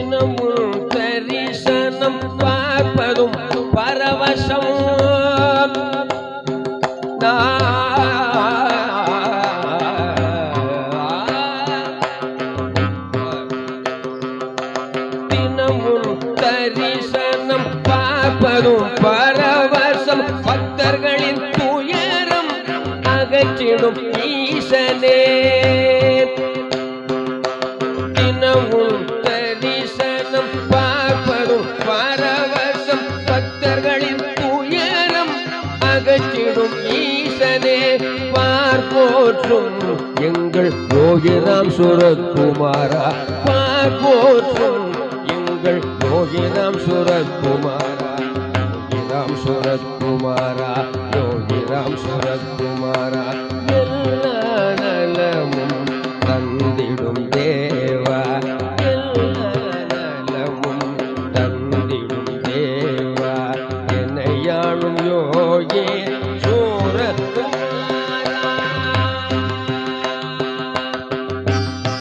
தினமும் தரிசனம் பார்ப்பதும் பரவசம் தினமும் தரிசனம் பார்ப்பதும் பரவசம் பக்தர்களின் துயரம் அகற்றிடும் ஈசனே தினமும் தரிசனம் பார்ப்பதும் பரவசம் பக்தர்களின் துயரம் அகற்றிடும் ஈசனே பார்ப்போற்றும் எங்கள் யோகிராம் சுரத்குமாரா பார்ப்போற்றும் எங்கள் யோகிராம் சுரத்குமாரா யோகிராம் சுரத்குமாரா யோகிராம் சுரத்குமாரா எல்லா நலமும் தந்திடும் தேவா எல்லா நலமும் தந்திடும் தேவா என்னையாளும் யோகி